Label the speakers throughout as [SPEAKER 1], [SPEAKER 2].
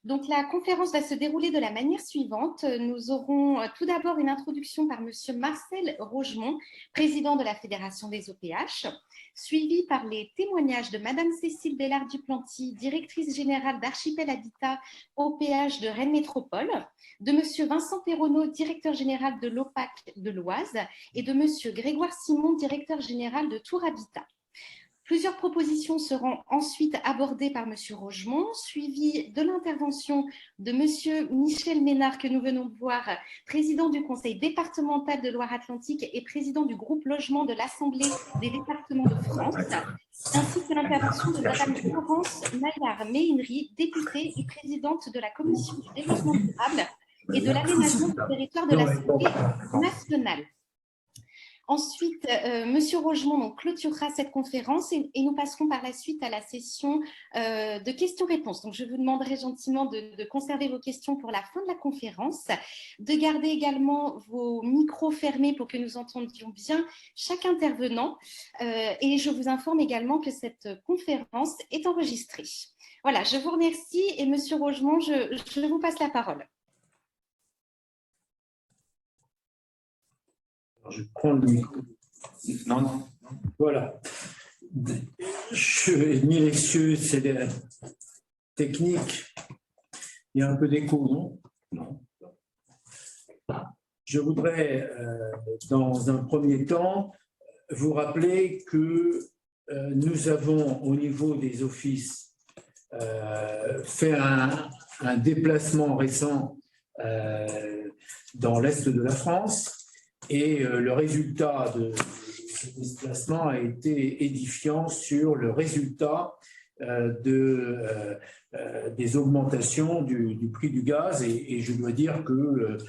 [SPEAKER 1] Donc, la conférence va se dérouler de la manière suivante. Nous aurons tout d'abord une introduction par Monsieur Marcel Rogemont, président de la Fédération des OPH, suivi par les témoignages de Madame Cécile Bellard-Duplanty, directrice générale d'Archipel Habitat OPH de Rennes Métropole, de Monsieur Vincent Perronneau, directeur général de l'OPAC de l'Oise, et de Monsieur Grégoire Simon, directeur général de Tour Habitat. Plusieurs propositions seront ensuite abordées par M. Rogemont, suivies de l'intervention de M. Michel Ménard, que nous venons de voir, président du Conseil départemental de Loire-Atlantique et président du groupe logement de l'Assemblée des départements de France, ainsi que l'intervention de Mme Florence Maillard-Méhinery, députée et présidente de la Commission du développement durable et de l'aménagement du territoire de l'Assemblée nationale. Ensuite, M. Rogemont clôturera cette conférence et nous passerons par la suite à la session de questions-réponses. Donc, je vous demanderai gentiment de conserver vos questions pour la fin de la conférence, de garder également vos micros fermés pour que nous entendions bien chaque intervenant. Et je vous informe également que cette conférence est enregistrée. Voilà, je vous remercie et M. Rogemont, je vous passe la parole.
[SPEAKER 2] Je prends le micro. Non. Voilà. Mille excuses, c'est des techniques. Il y a un peu d'écho, non? Non. Je voudrais, dans un premier temps, vous rappeler que nous avons, au niveau des offices, fait un déplacement récent dans l'Est de la France. Et le résultat de ce déplacement a été édifiant sur le résultat des augmentations du prix du gaz. Et je dois dire que,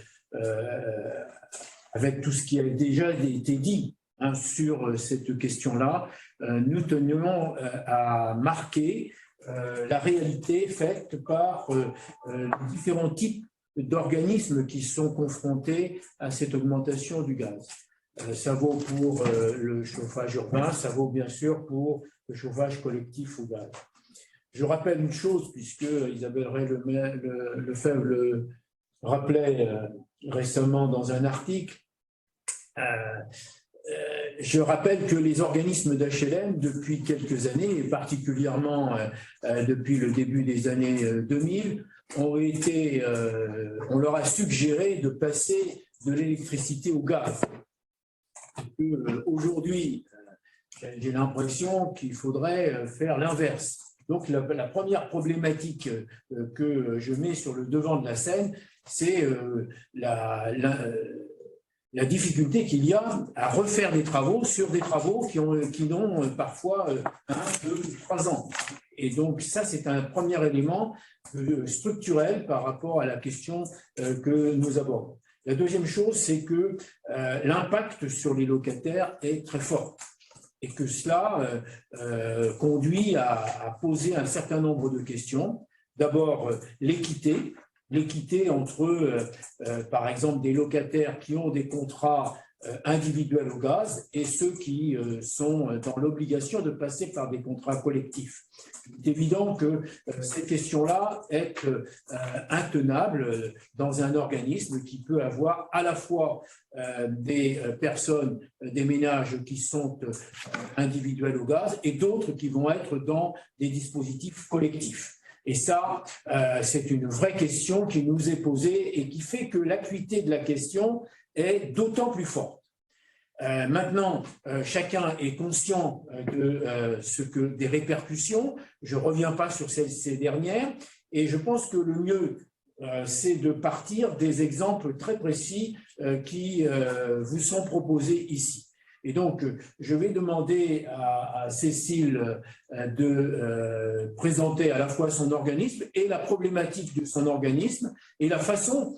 [SPEAKER 2] avec tout ce qui a déjà été dit sur cette question-là, nous tenions à marquer la réalité faite par les différents types d'organismes qui sont confrontés à cette augmentation du gaz. Ça vaut pour le chauffage urbain, ça vaut bien sûr pour le chauffage collectif au gaz. Je rappelle une chose, puisque Isabelle Lefebvre le rappelait récemment dans un article, je rappelle que les organismes d'HLM, depuis quelques années, et particulièrement depuis le début des années 2000, on leur a suggéré de passer de l'électricité au gaz. Aujourd'hui, j'ai l'impression qu'il faudrait faire l'inverse. Donc, la première problématique que je mets sur le devant de la scène, c'est la difficulté qu'il y a à refaire des travaux sur des travaux qui n'ont parfois 1, 2, 3 ans. Et donc, ça, c'est un premier élément structurel par rapport à la question que nous abordons. La deuxième chose, c'est que l'impact sur les locataires est très fort et que cela conduit à poser un certain nombre de questions. D'abord, l'équité entre, par exemple, des locataires qui ont des contrats individuels au gaz et ceux qui sont dans l'obligation de passer par des contrats collectifs. Il est évident que cette question-là est intenable dans un organisme qui peut avoir à la fois des personnes, des ménages qui sont individuels au gaz et d'autres qui vont être dans des dispositifs collectifs. Et ça, c'est une vraie question qui nous est posée et qui fait que l'acuité de la question est d'autant plus forte. Maintenant, chacun est conscient des répercussions. Je ne reviens pas sur ces dernières. Et je pense que le mieux, c'est de partir des exemples très précis qui vous sont proposés ici. Et donc, je vais demander à Cécile de présenter à la fois son organisme et la problématique de son organisme et la façon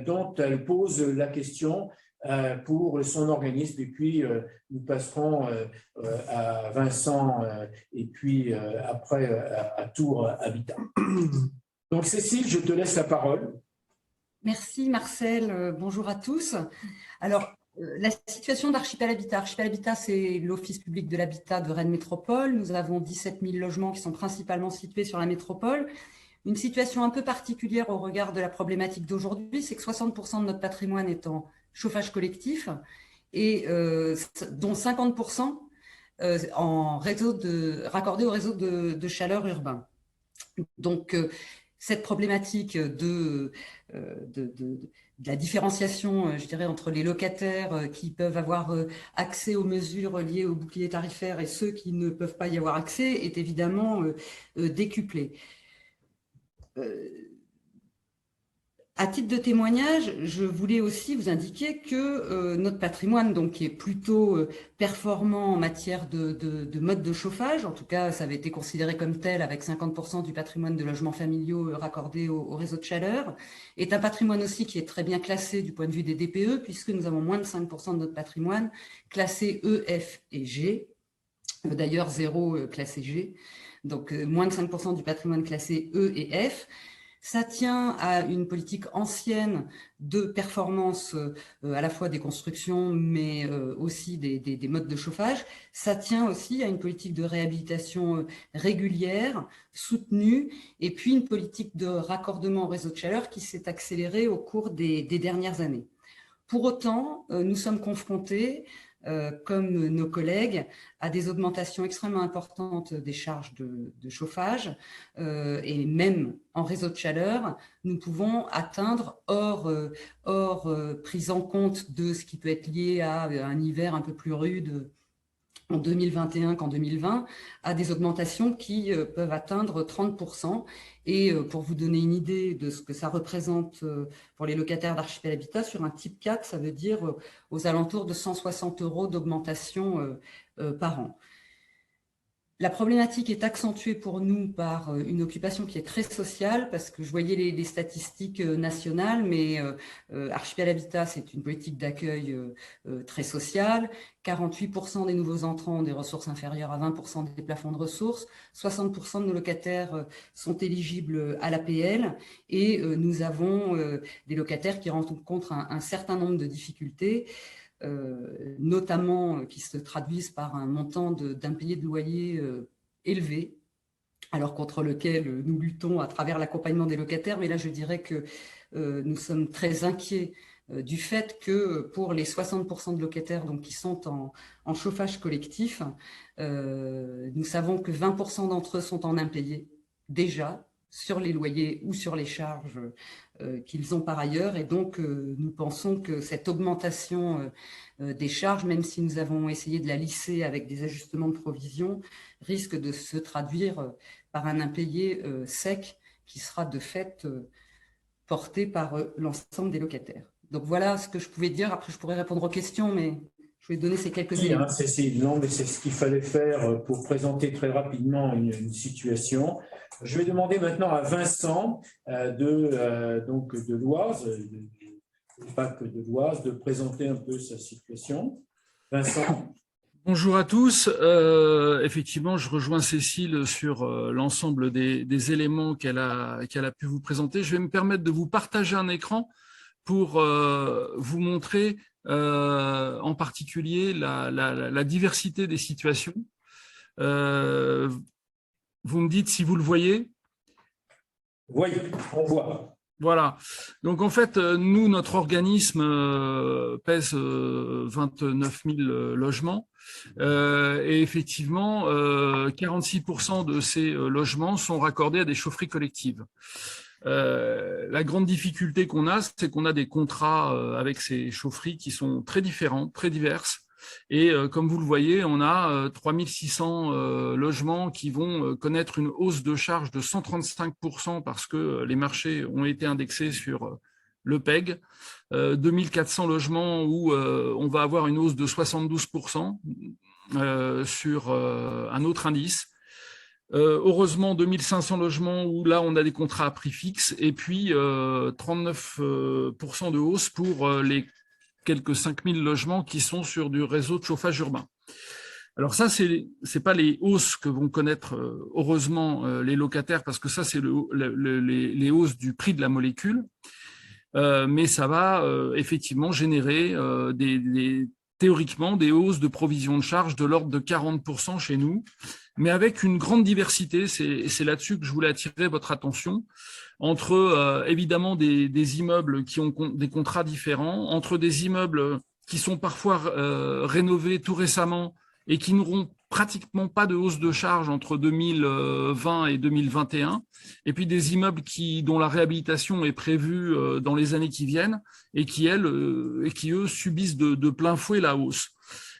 [SPEAKER 2] dont elle pose la question pour son organisme. Et puis, nous passerons à Vincent et puis après à Tour Habitat. Donc, Cécile, je te laisse la parole.
[SPEAKER 3] Merci Marcel, bonjour à tous. Alors, la situation d'Archipel Habitat. Archipel Habitat, c'est l'Office public de l'habitat de Rennes Métropole. Nous avons 17 000 logements qui sont principalement situés sur la métropole. une situation un peu particulière au regard de la problématique d'aujourd'hui, c'est que 60% de notre patrimoine est en chauffage collectif et dont 50% raccordés au réseau de chaleur urbain. Donc, cette problématique de la différenciation, je dirais, entre les locataires qui peuvent avoir accès aux mesures liées au bouclier tarifaire et ceux qui ne peuvent pas y avoir accès est évidemment décuplée. À titre de témoignage, je voulais aussi vous indiquer que notre patrimoine, donc, qui est plutôt performant en matière de mode de chauffage, en tout cas, ça avait été considéré comme tel avec 50% du patrimoine de logements familiaux raccordés au réseau de chaleur, est un patrimoine aussi qui est très bien classé du point de vue des DPE, puisque nous avons moins de 5% de notre patrimoine classé E, F et G, d'ailleurs 0 classé G, donc moins de 5% du patrimoine classé E et F. Ça tient à une politique ancienne de performance à la fois des constructions, mais aussi des modes de chauffage. Ça tient aussi à une politique de réhabilitation régulière, soutenue, et puis une politique de raccordement au réseau de chaleur qui s'est accélérée au cours des dernières années. Pour autant, nous sommes confrontés, comme nos collègues, à des augmentations extrêmement importantes des charges de chauffage et même en réseau de chaleur, nous pouvons atteindre, hors prise en compte de ce qui peut être lié à un hiver un peu plus rude en 2021 qu'en 2020, à des augmentations qui peuvent atteindre 30%. Et pour vous donner une idée de ce que ça représente pour les locataires d'Archipel Habitat, sur un type 4, ça veut dire aux alentours de 160 € d'augmentation par an. La problématique est accentuée pour nous par une occupation qui est très sociale, parce que je voyais les statistiques nationales, mais Archipel Habitat, c'est une politique d'accueil très sociale. 48% des nouveaux entrants ont des ressources inférieures à 20% des plafonds de ressources. 60% de nos locataires sont éligibles à l'APL et nous avons des locataires qui rencontrent un certain nombre de difficultés. Notamment qui se traduisent par un montant d'impayés de loyer élevé, alors contre lequel nous luttons à travers l'accompagnement des locataires. Mais là, je dirais que nous sommes très inquiets du fait que pour les 60% de locataires donc, qui sont en chauffage collectif, nous savons que 20% d'entre eux sont en impayés déjà sur les loyers ou sur les charges qu'ils ont par ailleurs. Et donc, nous pensons que cette augmentation des charges, même si nous avons essayé de la lisser avec des ajustements de provision, risque de se traduire par un impayé sec qui sera de fait porté par l'ensemble des locataires. Donc, voilà ce que je pouvais dire. Après, je pourrais répondre aux questions, mais je vais donner ces quelques éléments.
[SPEAKER 2] Non, mais c'est ce qu'il fallait faire pour présenter très rapidement une situation. Je vais demander maintenant à Vincent de l'Oise, PAC de l'Oise, de présenter un peu sa situation. Vincent.
[SPEAKER 4] Bonjour à tous. Effectivement, je rejoins Cécile sur l'ensemble des éléments qu'elle a pu vous présenter. Je vais me permettre de vous partager un écran pour vous montrer en particulier la diversité des situations. Vous me dites si vous le voyez?
[SPEAKER 2] Oui, on voit.
[SPEAKER 4] Voilà. Donc, en fait, nous, notre organisme pèse 29 000 logements. Et effectivement, 46% de ces logements sont raccordés à des chaufferies collectives. La grande difficulté qu'on a, c'est qu'on a des contrats avec ces chaufferies qui sont très différents, très diverses. Et comme vous le voyez, on a 3600 logements qui vont connaître une hausse de charge de 135% parce que les marchés ont été indexés sur le PEG. 2400 logements où on va avoir une hausse de 72% sur un autre indice. Heureusement, 2500 logements où là, on a des contrats à prix fixe et puis 39% de hausse pour les quelques 5000 logements qui sont sur du réseau de chauffage urbain. Alors ça, c'est pas les hausses que vont connaître heureusement les locataires parce que ça, c'est les hausses du prix de la molécule. Mais ça va effectivement générer théoriquement des hausses de provisions de charges de l'ordre de 40% chez nous, mais avec une grande diversité. C'est là-dessus que je voulais attirer votre attention, entre évidemment des immeubles qui ont des contrats différents, entre des immeubles qui sont parfois rénovés tout récemment et qui n'auront pratiquement pas de hausse de charge entre 2020 et 2021, et puis des immeubles dont la réhabilitation est prévue dans les années qui viennent et qui, eux, subissent de plein fouet la hausse.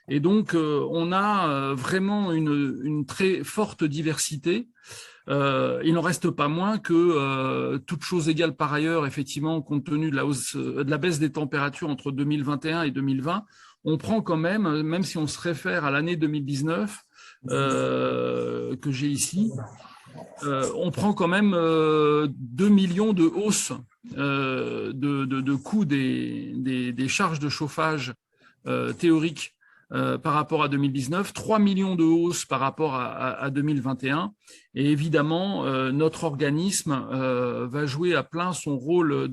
[SPEAKER 4] Et donc, on a vraiment une très forte diversité. Il n'en reste pas moins que, toute chose égale par ailleurs, effectivement, compte tenu de la baisse des températures entre 2021 et 2020, on prend quand même si on se réfère à l'année 2019 que j'ai ici, on prend quand même 2 millions de hausses de coûts des charges de chauffage théoriques par rapport à 2019, 3 millions de hausses par rapport à 2021. Et évidemment, notre organisme va jouer à plein son rôle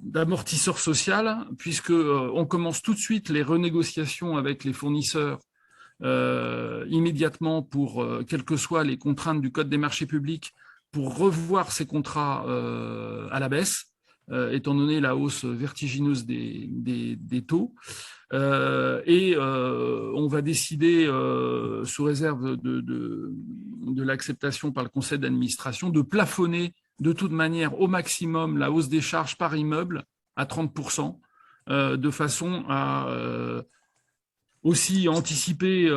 [SPEAKER 4] d'amortisseur social, puisque on commence tout de suite les renégociations avec les fournisseurs immédiatement pour, quelles que soient les contraintes du Code des marchés publics, pour revoir ces contrats à la baisse, étant donné la hausse vertigineuse des taux. On va décider, sous réserve de l'acceptation par le conseil d'administration, de plafonner de toute manière au maximum la hausse des charges par immeuble à 30%, de façon à aussi anticiper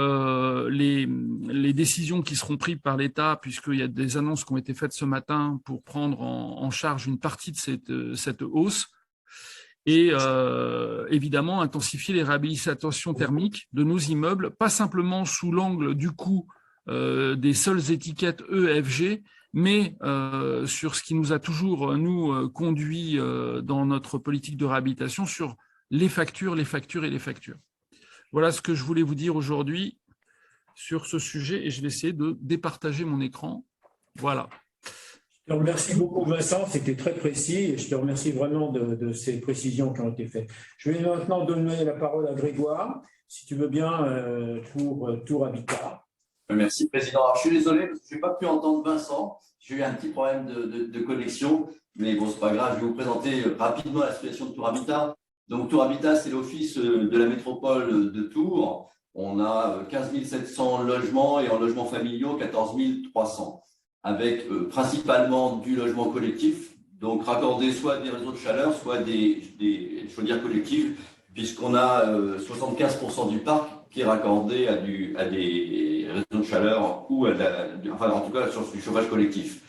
[SPEAKER 4] les décisions qui seront prises par l'État, puisqu'il y a des annonces qui ont été faites ce matin pour prendre en charge une partie de cette hausse, et évidemment intensifier les réhabilitations thermiques de nos immeubles, pas simplement sous l'angle du coût des seules étiquettes EFG, mais sur ce qui nous a toujours, conduit dans notre politique de réhabilitation, sur les factures. Voilà ce que je voulais vous dire aujourd'hui sur ce sujet, et je vais essayer de départager mon écran. Voilà.
[SPEAKER 2] Je te remercie beaucoup, Vincent, c'était très précis, et je te remercie vraiment de ces précisions qui ont été faites. Je vais maintenant donner la parole à Grégoire, si tu veux bien, pour Tour Habitat.
[SPEAKER 5] Merci, Président. Alors, je suis désolé parce que je n'ai pas pu entendre Vincent. J'ai eu un petit problème de connexion, mais bon, ce n'est pas grave. Je vais vous présenter rapidement la situation de Tour Habitat. Donc, Tour Habitat, c'est l'office de la métropole de Tours. On a 15 700 logements et en logements familiaux, 14 300, avec principalement du logement collectif, donc raccordé soit à des réseaux de chaleur, soit des chaudières collectives, puisqu'on a 75% du parc qui est raccordé à des réseaux de chaleur ou enfin en tout cas sur du chauffage collectif.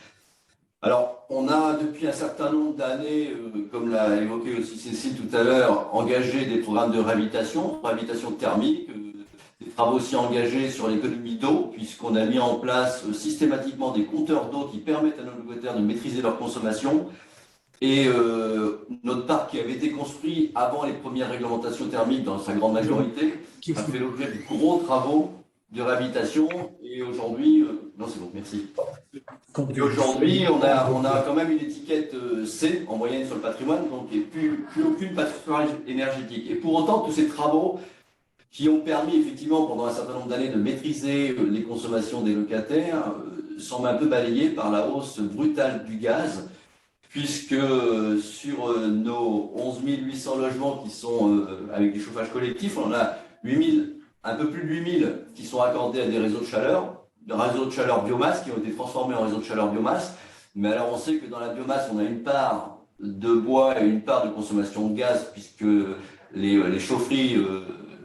[SPEAKER 5] Alors, on a depuis un certain nombre d'années, comme l'a évoqué aussi Cécile tout à l'heure, engagé des programmes de réhabilitation thermique, des travaux aussi engagés sur l'économie d'eau, puisqu'on a mis en place systématiquement des compteurs d'eau qui permettent à nos locataires de maîtriser leur consommation. Et notre parc qui avait été construit avant les premières réglementations thermiques dans sa grande majorité a fait l'objet de gros travaux de réhabilitation. Et aujourd'hui, non c'est bon, merci. Et aujourd'hui, on a quand même une étiquette C en moyenne sur le patrimoine, donc il n'y a plus aucune patrimoine énergétique. Et pour autant, tous ces travaux qui ont permis effectivement pendant un certain nombre d'années de maîtriser les consommations des locataires semblent un peu balayés par la hausse brutale du gaz, puisque sur nos 11 800 logements qui sont avec du chauffage collectif, on a un peu plus de 8000 qui sont accordés à des réseaux de chaleur biomasse, qui ont été transformés en réseaux de chaleur biomasse. Mais alors on sait que dans la biomasse, on a une part de bois et une part de consommation de gaz, puisque les chaufferies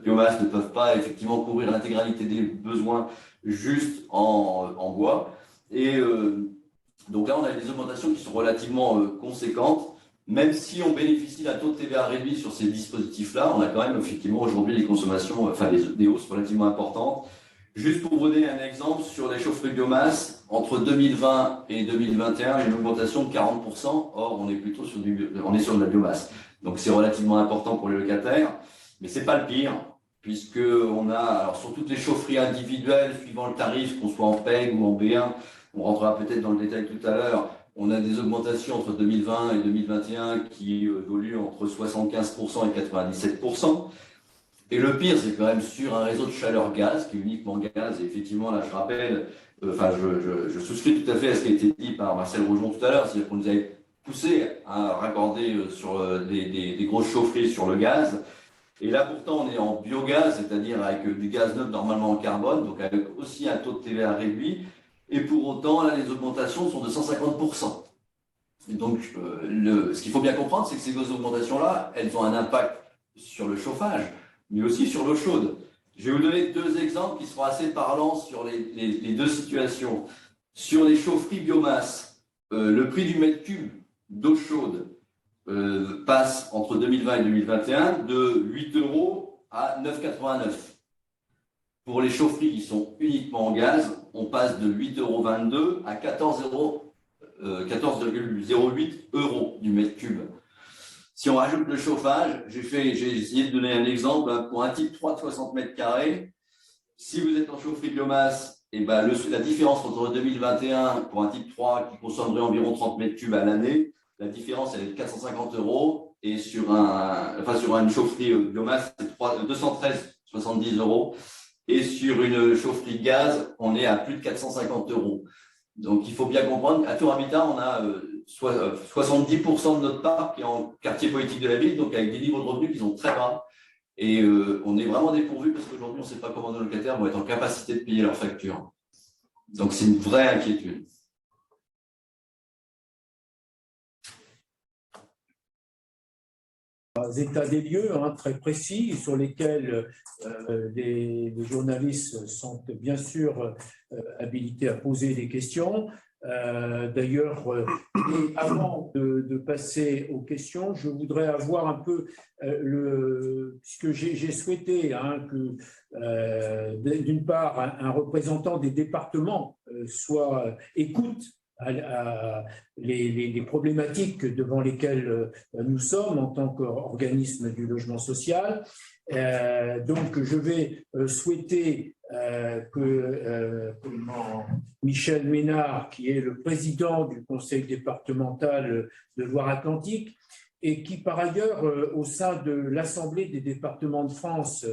[SPEAKER 5] biomasse ne peuvent pas effectivement couvrir l'intégralité des besoins juste en bois. Et donc là, on a des augmentations qui sont relativement conséquentes. Même si on bénéficie d'un taux de TVA réduit sur ces dispositifs-là, on a quand même effectivement aujourd'hui des consommations, enfin des hausses relativement importantes. Juste pour vous donner un exemple, sur les chaufferies biomasse, entre 2020 et 2021, il y a une augmentation de 40%. Or, on est plutôt sur de la biomasse. Donc, c'est relativement important pour les locataires. Mais c'est pas le pire, puisque on a, alors sur toutes les chaufferies individuelles, suivant le tarif, qu'on soit en PEG ou en B1, on rentrera peut-être dans le détail tout à l'heure, on a des augmentations entre 2020 et 2021 qui évoluent entre 75% et 97%. Et le pire, c'est quand même sur un réseau de chaleur gaz, qui est uniquement gaz. Et effectivement, là, je rappelle, je souscris tout à fait à ce qui a été dit par Marcel Rougemont tout à l'heure, c'est-à-dire qu'on nous avait poussé à raccorder sur des grosses chaufferies sur le gaz. Et là, pourtant, on est en biogaz, c'est-à-dire avec du gaz neuf normalement en carbone, donc avec aussi un taux de TVA réduit. Et pour autant, là, les augmentations sont de 150%. Et donc, ce qu'il faut bien comprendre, c'est que ces augmentations-là, elles ont un impact sur le chauffage, mais aussi sur l'eau chaude. Je vais vous donner deux exemples qui seront assez parlants sur les deux situations. Sur les chaufferies biomasse, le prix du mètre cube d'eau chaude passe entre 2020 et 2021 de 8 € à 9,89 €. Pour les chaufferies qui sont uniquement en gaz, on passe de 8,22 € à 14,08 € du mètre cube. Si on rajoute le chauffage, j'ai essayé de donner un exemple pour un type 3 de 60 mètres carrés. Si vous êtes en chaufferie biomasse, et la différence entre 2021 pour un type 3 qui consommerait environ 30 mètres cubes à l'année, la différence elle est de 450 € et sur une chaufferie biomasse, c'est 213,70 € et sur une chaufferie gaz, on est à plus de 450 €. Donc, il faut bien comprendre qu'à Tour Habitat, on a 70% de notre parc qui est en quartier politique de la ville, donc avec des niveaux de revenus qui sont très bas. Et on est vraiment dépourvu parce qu'aujourd'hui, on ne sait pas comment nos locataires vont être en capacité de payer leurs factures. Donc, c'est une vraie inquiétude.
[SPEAKER 2] États des lieux très précis sur lesquels les journalistes sont bien sûr habilités à poser des questions. D'ailleurs, avant de passer aux questions, je voudrais avoir un peu puisque j'ai souhaité que d'une part un représentant des départements écoute les problématiques devant lesquelles nous sommes en tant qu'organisme du logement social. Donc, je vais souhaiter que Michel Ménard, qui est le président du conseil départemental de Loire-Atlantique et qui, par ailleurs, au sein de l'Assemblée des départements de France,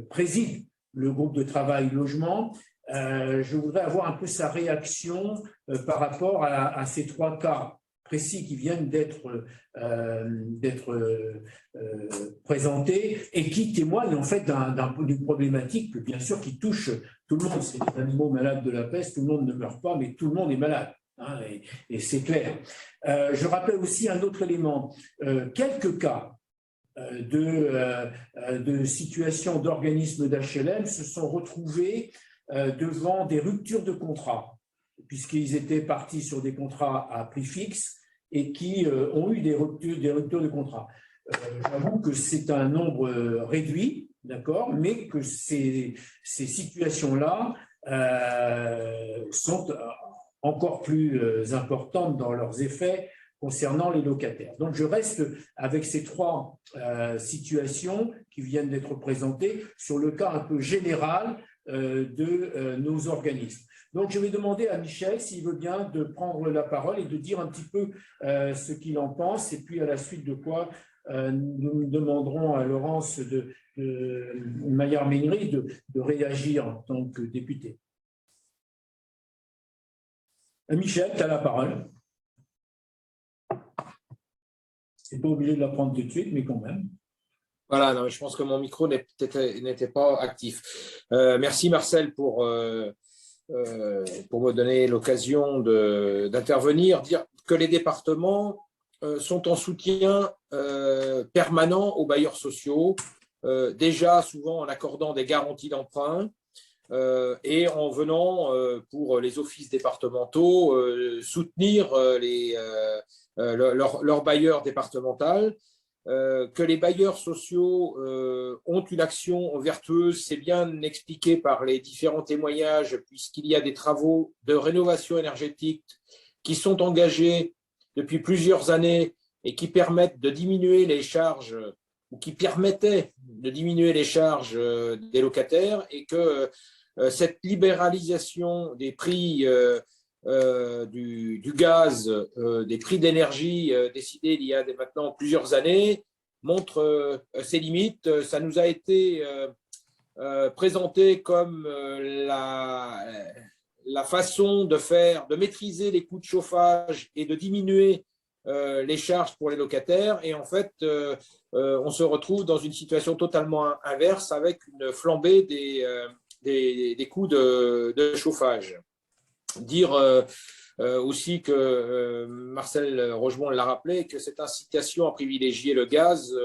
[SPEAKER 2] préside le groupe de travail logement. Je voudrais avoir un peu sa réaction par rapport à ces trois cas précis qui viennent d'être présentés et qui témoignent en fait d'une problématique bien sûr qui touche tout le monde. C'est les animaux malades de la peste, tout le monde ne meurt pas, mais tout le monde est malade. Et c'est clair. Je rappelle aussi un autre élément. Quelques cas de situations d'organismes d'HLM se sont retrouvés devant des ruptures de contrat, puisqu'ils étaient partis sur des contrats à prix fixe et qui ont eu des ruptures de contrat. J'avoue que c'est un nombre réduit, d'accord, mais que ces situations-là sont encore plus importantes dans leurs effets concernant les locataires. Donc, je reste avec ces trois situations qui viennent d'être présentées sur le cas un peu général de nos organismes. Donc, je vais demander à Michel s'il veut bien de prendre la parole et de dire un petit peu ce qu'il en pense, et puis à la suite de quoi nous demanderons à Laurence de Maillard-Ménry de réagir en tant que député. Michel, tu as la parole. Tu n'es pas obligé de la prendre tout de suite, mais quand même.
[SPEAKER 6] Voilà, non, je pense que mon micro n'était pas actif. Merci Marcel pour me donner l'occasion d'intervenir, dire que les départements sont en soutien permanent aux bailleurs sociaux, déjà souvent en accordant des garanties d'emprunt et en venant pour les offices départementaux soutenir leurs bailleurs départementaux. Que les bailleurs sociaux ont une action vertueuse, c'est bien expliqué par les différents témoignages, puisqu'il y a des travaux de rénovation énergétique qui sont engagés depuis plusieurs années et qui permettent de diminuer les charges, ou qui permettaient de diminuer les charges des locataires, et que cette libéralisation des prix du gaz, des prix d'énergie décidés il y a maintenant plusieurs années, montre ses limites. Ça nous a été présenté comme la façon de maîtriser les coûts de chauffage et de diminuer les charges pour les locataires. Et en fait, on se retrouve dans une situation totalement inverse avec une flambée des coûts de chauffage. Dire aussi que Marcel Rogemont l'a rappelé, que cette incitation à privilégier le gaz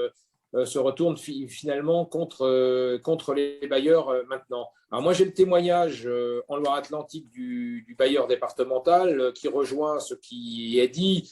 [SPEAKER 6] se retourne finalement contre les bailleurs maintenant. Alors moi, j'ai le témoignage en Loire-Atlantique du bailleur départemental qui rejoint ce qui est dit,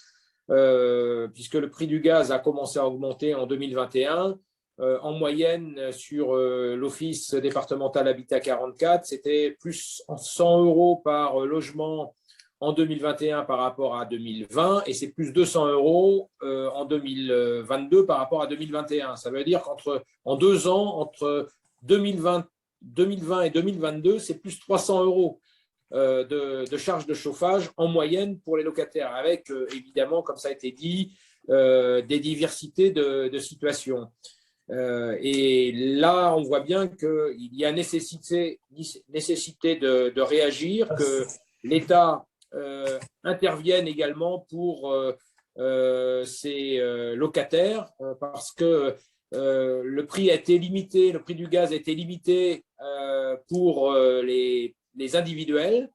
[SPEAKER 6] puisque le prix du gaz a commencé à augmenter en 2021. En moyenne, sur l'Office départemental Habitat 44, c'était plus 100 € par logement en 2021 par rapport à 2020, et c'est plus 200 € en 2022 par rapport à 2021. Ça veut dire qu'en 2 ans, entre 2020 et 2022, c'est plus 300 € de charges de chauffage en moyenne pour les locataires, avec évidemment, comme ça a été dit, des diversités de situations. Et là, on voit bien qu'il y a nécessité de réagir, que l'État intervienne également pour ces locataires, parce que le prix a été limité, le prix du gaz a été limité pour les individuels,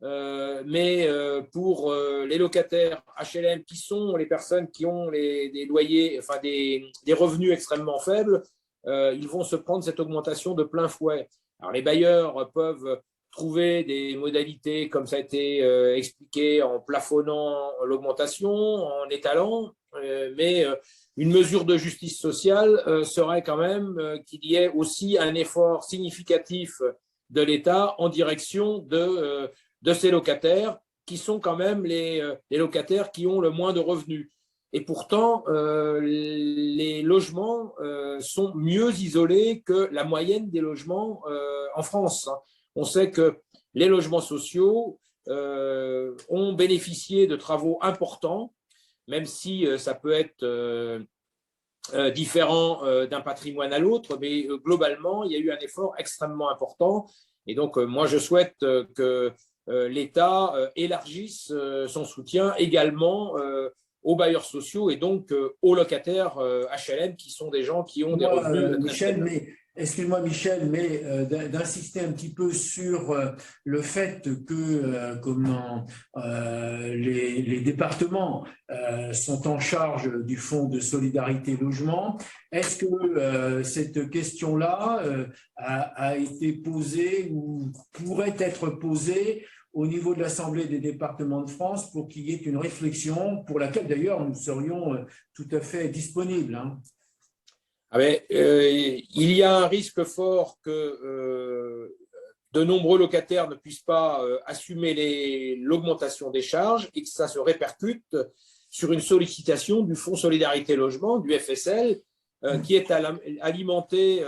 [SPEAKER 6] mais pour les locataires HLM, qui sont les personnes qui ont des loyers, enfin des revenus extrêmement faibles, ils vont se prendre cette augmentation de plein fouet. Alors les bailleurs peuvent trouver des modalités, comme ça a été expliqué, en plafonnant l'augmentation, en étalant, mais une mesure de justice sociale serait quand même qu'il y ait aussi un effort significatif de l'État en direction de ces locataires, qui sont quand même les locataires qui ont le moins de revenus. Et pourtant, les logements sont mieux isolés que la moyenne des logements en France. On sait que les logements sociaux ont bénéficié de travaux importants, même si ça peut être différent d'un patrimoine à l'autre, mais globalement, il y a eu un effort extrêmement important. Et donc, moi, je souhaite que l'État élargisse son soutien également aux bailleurs sociaux et donc aux locataires HLM, qui sont des gens qui ont des revenus.
[SPEAKER 2] Excuse-moi Michel, mais d'insister un petit peu sur le fait que les départements sont en charge du Fonds de solidarité logement. Est-ce que cette question-là a été posée ou pourrait être posée au niveau de l'Assemblée des départements de France pour qu'il y ait une réflexion pour laquelle d'ailleurs nous serions tout à fait disponibles, hein.
[SPEAKER 6] Il y a un risque fort que de nombreux locataires ne puissent pas assumer l'augmentation des charges et que ça se répercute sur une sollicitation du Fonds Solidarité Logement, du FSL, qui est alimenté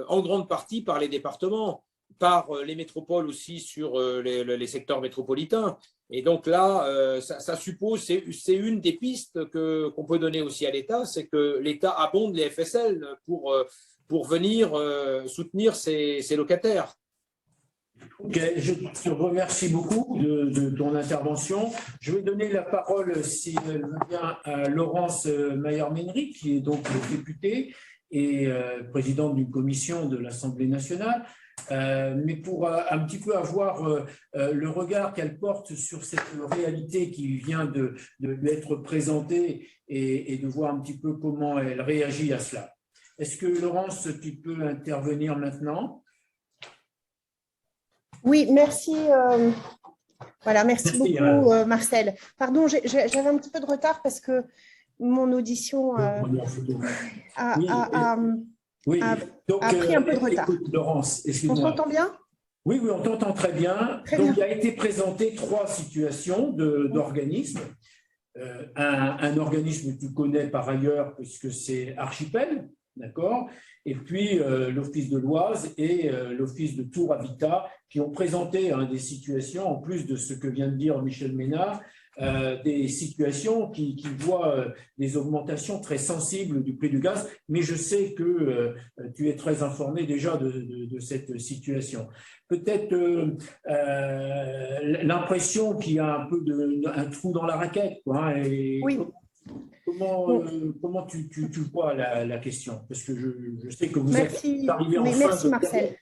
[SPEAKER 6] en grande partie par les départements, par les métropoles aussi sur les secteurs métropolitains. Et donc là, ça suppose, c'est une des pistes qu'on peut donner aussi à l'État, c'est que l'État abonde les FSL pour venir soutenir ces locataires.
[SPEAKER 2] Ok, je te remercie beaucoup de ton intervention. Je vais donner la parole, si elle veut bien, à Laurence Mayer-Menry, qui est donc députée et présidente d'une commission de l'Assemblée nationale. Mais pour un petit peu avoir le regard qu'elle porte sur cette réalité qui vient de lui être présentée et de voir un petit peu comment elle réagit à cela. Est-ce que Laurence, tu peux intervenir maintenant?
[SPEAKER 7] Oui, merci. Merci beaucoup, Marcel. Pardon, j'avais un petit peu de retard parce que mon audition a pris un peu de retard.
[SPEAKER 2] Écoute, Laurence,
[SPEAKER 7] on t'entend bien?
[SPEAKER 2] Oui, on t'entend très bien. Donc, il a été présenté 3 situations d'organismes. Un organisme que tu connais par ailleurs, puisque c'est Archipel, d'accord? Et puis l'Office de l'Oise et l'Office de Tours Habitat qui ont présenté des situations, en plus de ce que vient de dire Michel Ménard, des situations qui voient des augmentations très sensibles du prix du gaz, mais je sais que tu es très informé déjà de cette situation. Peut-être l'impression qu'il y a un peu un trou dans la raquette, quoi, hein, et
[SPEAKER 7] Oui.
[SPEAKER 2] Comment tu vois la question? Parce que je sais que vous êtes
[SPEAKER 7] Merci,
[SPEAKER 2] arrivé en fin
[SPEAKER 7] merci
[SPEAKER 2] de
[SPEAKER 7] Marcel.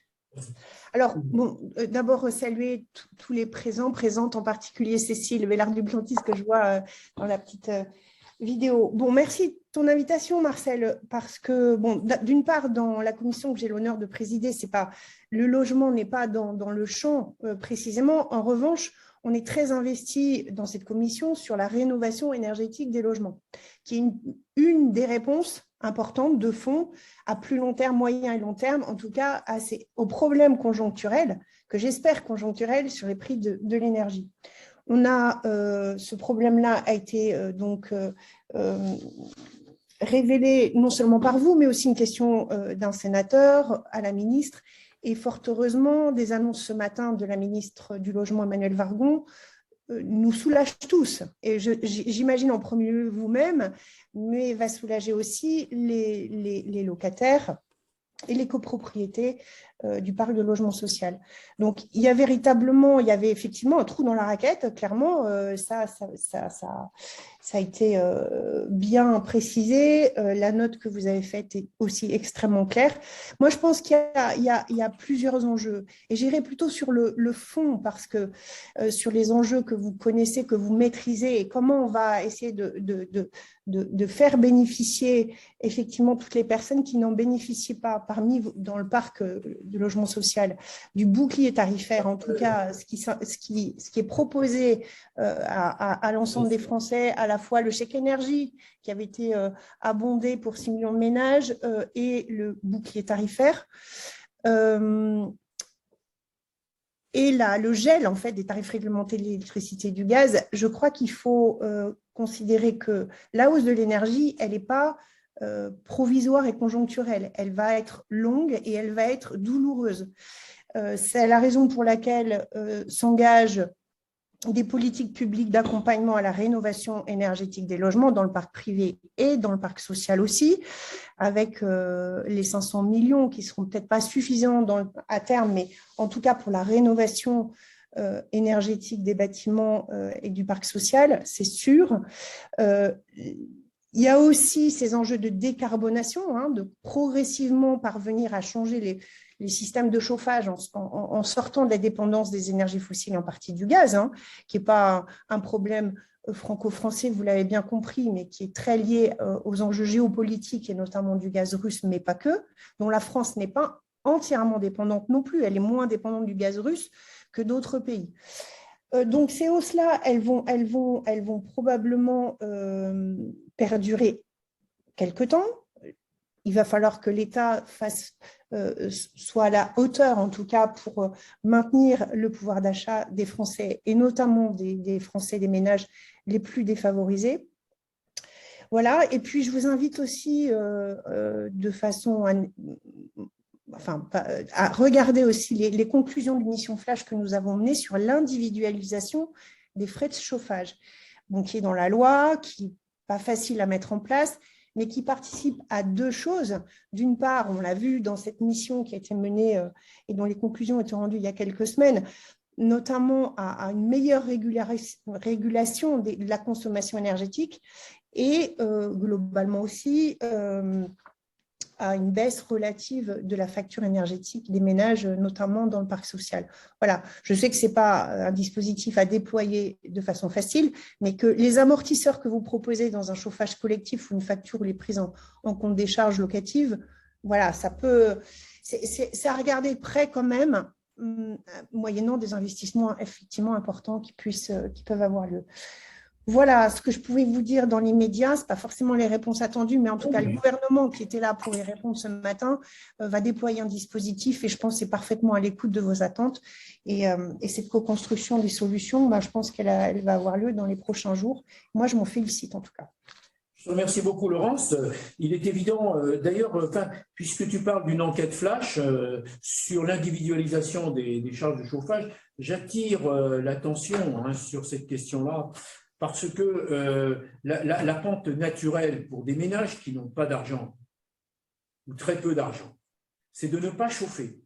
[SPEAKER 7] Alors, bon, d'abord, saluer tous les présentes, en particulier Cécile Vellard-Duplantis, que je vois dans la petite vidéo. Bon, merci de ton invitation, Marcel, parce que, bon, d'une part, dans la commission que j'ai l'honneur de présider, le logement n'est pas dans le champ précisément. En revanche, on est très investi dans cette commission sur la rénovation énergétique des logements, qui est une des réponses importantes de fond à plus long terme, moyen et long terme, en tout cas aux problèmes conjoncturels, que j'espère conjoncturels, sur les prix de l'énergie. Ce problème-là a été révélé non seulement par vous, mais aussi une question d'un sénateur à la ministre. Et fort heureusement, des annonces ce matin de la ministre du Logement, Emmanuelle Wargon, nous soulagent tous. Et j'imagine en premier lieu vous-même, mais va soulager aussi les locataires et les copropriétés du parc de logement social. Donc, il y avait effectivement un trou dans la raquette, clairement, ça a été bien précisé. La note que vous avez faite est aussi extrêmement claire. Moi, je pense qu'il y a plusieurs enjeux. Et j'irai plutôt sur le fond, parce que sur les enjeux que vous connaissez, que vous maîtrisez, et comment on va essayer de faire bénéficier effectivement toutes les personnes qui n'en bénéficient pas parmi vous dans le parc de logement social du bouclier tarifaire, en tout cas ce qui est proposé à l'ensemble des Français, à la fois le chèque énergie qui avait été abondé pour 6 millions de ménages et le bouclier tarifaire. Et le gel en fait, des tarifs réglementés de l'électricité et du gaz, je crois qu'il faut considérer que la hausse de l'énergie, elle n'est pas provisoire et conjoncturelle. Elle va être longue et elle va être douloureuse. C'est la raison pour laquelle s'engagent des politiques publiques d'accompagnement à la rénovation énergétique des logements dans le parc privé et dans le parc social aussi, avec les 500 millions qui ne seront peut-être pas suffisants à terme, mais en tout cas pour la rénovation énergétique des bâtiments et du parc social, c'est sûr. Il y a aussi ces enjeux de décarbonation, de progressivement parvenir à changer les systèmes de chauffage en sortant de la dépendance des énergies fossiles, en partie du gaz, qui n'est pas un problème franco-français, vous l'avez bien compris, mais qui est très lié aux enjeux géopolitiques et notamment du gaz russe, mais pas que, dont la France n'est pas entièrement dépendante non plus, elle est moins dépendante du gaz russe que d'autres pays. Donc ces hausses-là, elles vont probablement perdurer quelque temps. Il va falloir que l'État soit à la hauteur, en tout cas, pour maintenir le pouvoir d'achat des Français, et notamment des Français, des ménages les plus défavorisés. Voilà, et puis je vous invite aussi de façon à regarder aussi les conclusions de mission flash que nous avons menées sur l'individualisation des frais de chauffage, qui est dans la loi, qui n'est pas facile à mettre en place, mais qui participe à deux choses. D'une part, on l'a vu dans cette mission qui a été menée et dont les conclusions ont été rendues il y a quelques semaines, notamment à une meilleure régulation de la consommation énergétique et globalement aussi à une baisse relative de la facture énergétique des ménages, notamment dans le parc social. Voilà, je sais que ce n'est pas un dispositif à déployer de façon facile, mais que les amortisseurs que vous proposez dans un chauffage collectif ou une facture ou les prises en compte des charges locatives, voilà, c'est à regarder de près quand même, moyennant des investissements effectivement importants qui peuvent avoir lieu. Voilà ce que je pouvais vous dire dans l'immédiat. Ce n'est pas forcément les réponses attendues, mais en tout cas, le gouvernement qui était là pour y répondre ce matin va déployer un dispositif et je pense que c'est parfaitement à l'écoute de vos attentes. Et cette co-construction des solutions, je pense qu'elle va avoir lieu dans les prochains jours. Moi, je m'en félicite en tout cas.
[SPEAKER 2] Je te remercie beaucoup, Laurence. Il est évident, d'ailleurs, puisque tu parles d'une enquête flash sur l'individualisation des charges de chauffage, j'attire l'attention sur cette question-là, parce que la pente naturelle pour des ménages qui n'ont pas d'argent, ou très peu d'argent, c'est de ne pas chauffer.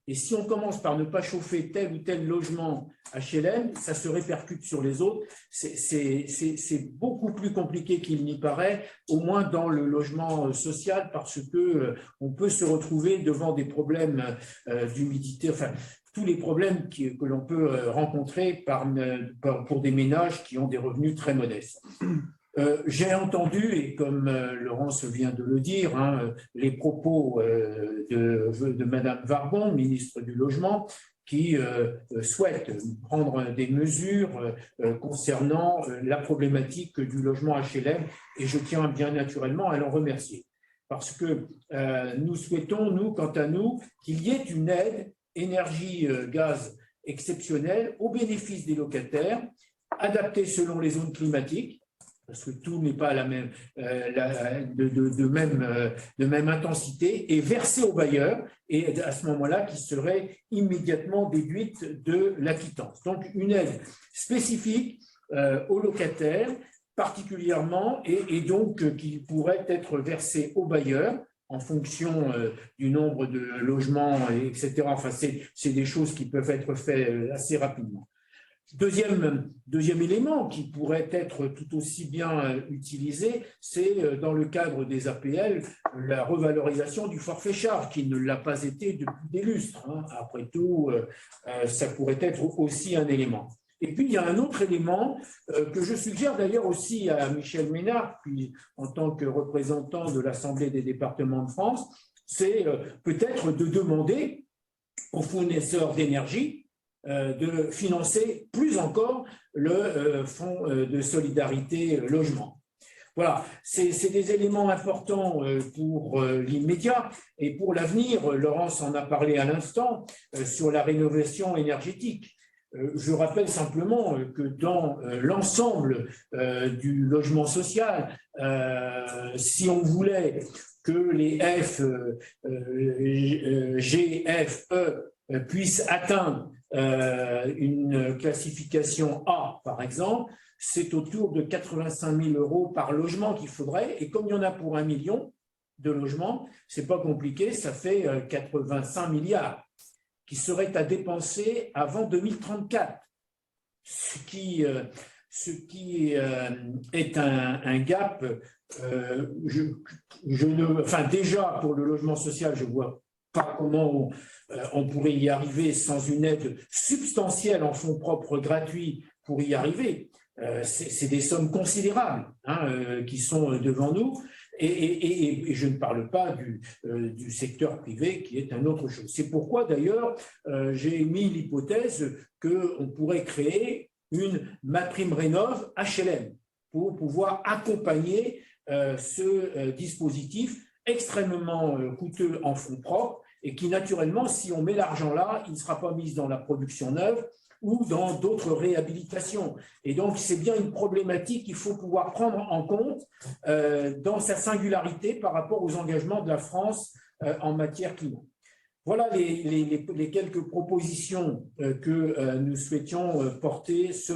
[SPEAKER 2] Et si on commence par ne pas chauffer tel ou tel logement HLM, ça se répercute sur les autres. C'est beaucoup plus compliqué qu'il n'y paraît, au moins dans le logement social, parce qu'on peut se retrouver devant des problèmes d'humidité, enfin, tous les problèmes que l'on peut rencontrer pour des ménages qui ont des revenus très modestes. J'ai entendu, et comme Laurence vient de le dire, les propos de Madame Wargon, ministre du Logement, qui souhaite prendre des mesures concernant la problématique du logement HLM, et je tiens bien naturellement à l'en remercier. Parce que nous souhaitons, nous, quant à nous, qu'il y ait une aide énergie-gaz exceptionnelle au bénéfice des locataires, adaptée selon les zones climatiques, parce que tout n'est pas de même intensité, et versé aux bailleurs, et à ce moment-là, qui serait immédiatement déduite de la quittance. Donc, une aide spécifique aux locataires, particulièrement, et donc qui pourrait être versée aux bailleurs en fonction du nombre de logements, etc. Enfin, c'est des choses qui peuvent être faites assez rapidement. Deuxième élément qui pourrait être tout aussi bien utilisé, c'est dans le cadre des APL, la revalorisation du forfait charge, qui ne l'a pas été depuis des lustres. Après tout, ça pourrait être aussi un élément. Et puis, il y a un autre élément que je suggère d'ailleurs aussi à Michel Ménard, puis en tant que représentant de l'Assemblée des départements de France, c'est peut-être de demander aux fournisseurs d'énergie de financer plus encore le fonds de solidarité logement. Voilà, c'est des éléments importants pour l'immédiat et pour l'avenir. Laurence en a parlé à l'instant sur la rénovation énergétique. Je rappelle simplement que dans l'ensemble du logement social, si on voulait que les F, G, F, E puissent atteindre une classification A, par exemple, c'est autour de 85 000 € par logement qu'il faudrait. Et comme il y en a pour 1 million de logements, c'est pas compliqué, ça fait 85 milliards qui seraient à dépenser avant 2034, ce qui est un gap. Déjà pour le logement social, je vois pas comment on pourrait y arriver sans une aide substantielle en fonds propres gratuits pour y arriver. C'est des sommes considérables qui sont devant nous. Et je ne parle pas du secteur privé qui est une autre chose. C'est pourquoi d'ailleurs j'ai émis l'hypothèse qu'on pourrait créer une MaPrimeRénov' HLM pour pouvoir accompagner ce dispositif extrêmement coûteux en fonds propres et qui naturellement, si on met l'argent là, il ne sera pas mis dans la production neuve ou dans d'autres réhabilitations. Et donc, c'est bien une problématique qu'il faut pouvoir prendre en compte dans sa singularité par rapport aux engagements de la France en matière climat. Voilà les quelques propositions que nous souhaitions porter ce matin.